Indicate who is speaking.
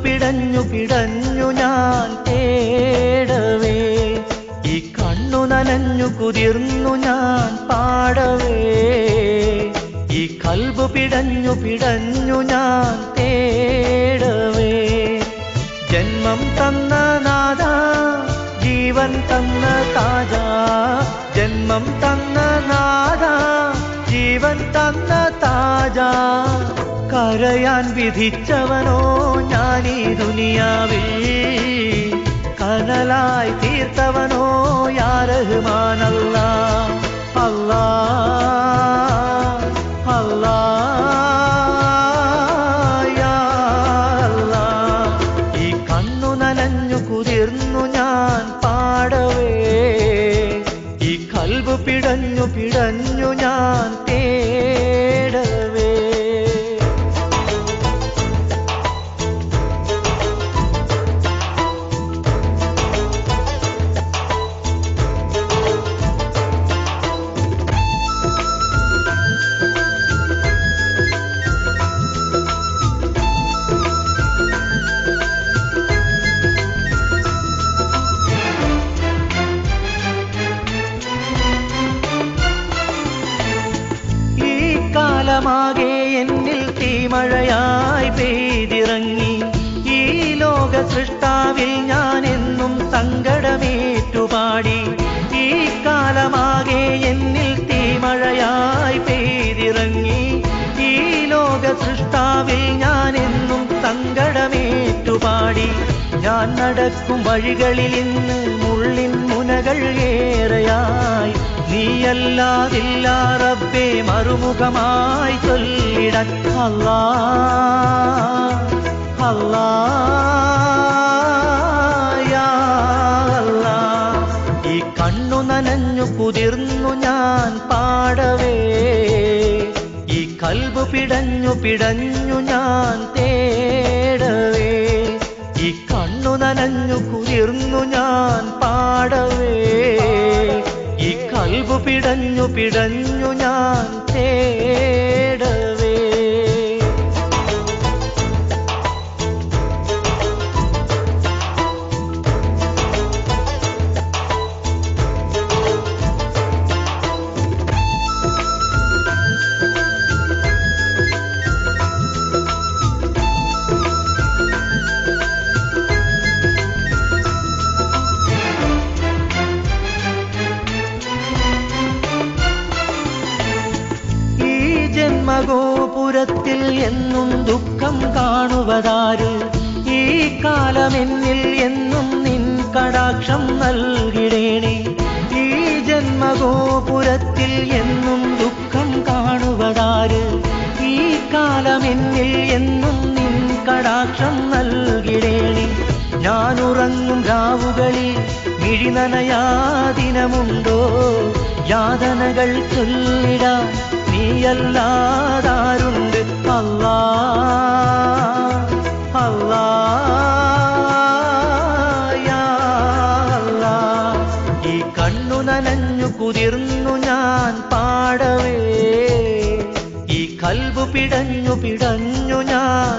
Speaker 1: പിടഞ്ഞു പിടഞ്ഞു ഞാൻ തേടവേ, ഈ കണ്ണു നനഞ്ഞു കുതിർന്നു ഞാൻ പാടവേ, ഈ കൽബ് പിടഞ്ഞു പിടഞ്ഞു ഞാൻ തേടവേ. ജന്മം തന്ന നാഥ, ജീവൻ തന്ന താജ, ജന്മം തന്ന നാഥ, ജീവൻ തന്ന താജ. കരയാൻ വിധിച്ചവനോ ഞാനീ ദുനിയാവിൽ, കനലായി തീർത്തവനോ യാ റഹ്മാൻ അല്ലാഹ്. അല്ലാഹ് അല്ലാഹ് യാ അല്ലാഹ്. ഈ കണ്ണു നനഞ്ഞു കുതിർന്നു ഞാൻ പാടവേ, ഈ കൽബ് പിടഞ്ഞു പിടഞ്ഞു ഞാൻ തേടവേ. കാലമാകെ എന്നിൽ തീമഴയായി പെയ്തിറങ്ങി, ഈ ലോക സൃഷ്ടാവിൽ ഞാൻ എന്നും സങ്കടമേറ്റുപാടി. ഈ കാലമാകെ എന്നിൽ തീമഴയായി പെയ്തിറങ്ങി, ഈ ലോക സൃഷ്ടാവിൽ ഞാൻ എന്നും സങ്കടമേറ്റുപാടി. ഞാൻ നടക്കും വഴികളിൽ ഇന്ന് മുള്ളിൻ മുനകൾ ഏറെയായി, നീയല്ലാതില്ല റബ്ബേ മറുമുഖമായി ചൊല്ലിടാൻ. അല്ലാഹ് അല്ലാഹ് യാ അല്ലാഹ്. ഈ കണ്ണു നനഞ്ഞു കുതിർന്നു ഞാൻ പാടവേ, ഈ കൽബ് പിടഞ്ഞു പിടഞ്ഞു ഞാൻ തേടവേ, ഈ കണ്ണു നനഞ്ഞു കുതിർന്നു ഞാൻ പാടവേ, ഈ കൽബ് പിടഞ്ഞു പിടഞ്ഞു ഞാൻ തേടവേ. ജന്മഗോപുരത്തിൽ എന്നും ദുഃഖം കാണുവതാര്, ഈ കാലമെന്നിൽ എന്നും നിൻ കടാക്ഷം നൽകിടേണേ. ഈ ജന്മഗോപുരത്തിൽ എന്നും ദുഃഖം കാണുവതാര്, ഈ കാലമെന്നിൽ എന്നും നിൻ കടാക്ഷം നൽകിടേണേ. ഞാനുറങ്ങും രാവുകളിൽ മിഴിനനയാദിനമുണ്ടോ, യാതനകൾ ചൊല്ലിടാൻ നീയല്ലാതാരുണ്ട്. അല്ലാഹ് അല്ലാഹ് യാ അല്ലാഹ്. ഈ കണ്ണു നനഞ്ഞു കുതിർന്നു ഞാൻ പാടവേ, ഈ കൽബ് പിടഞ്ഞു പിടഞ്ഞു ഞാൻ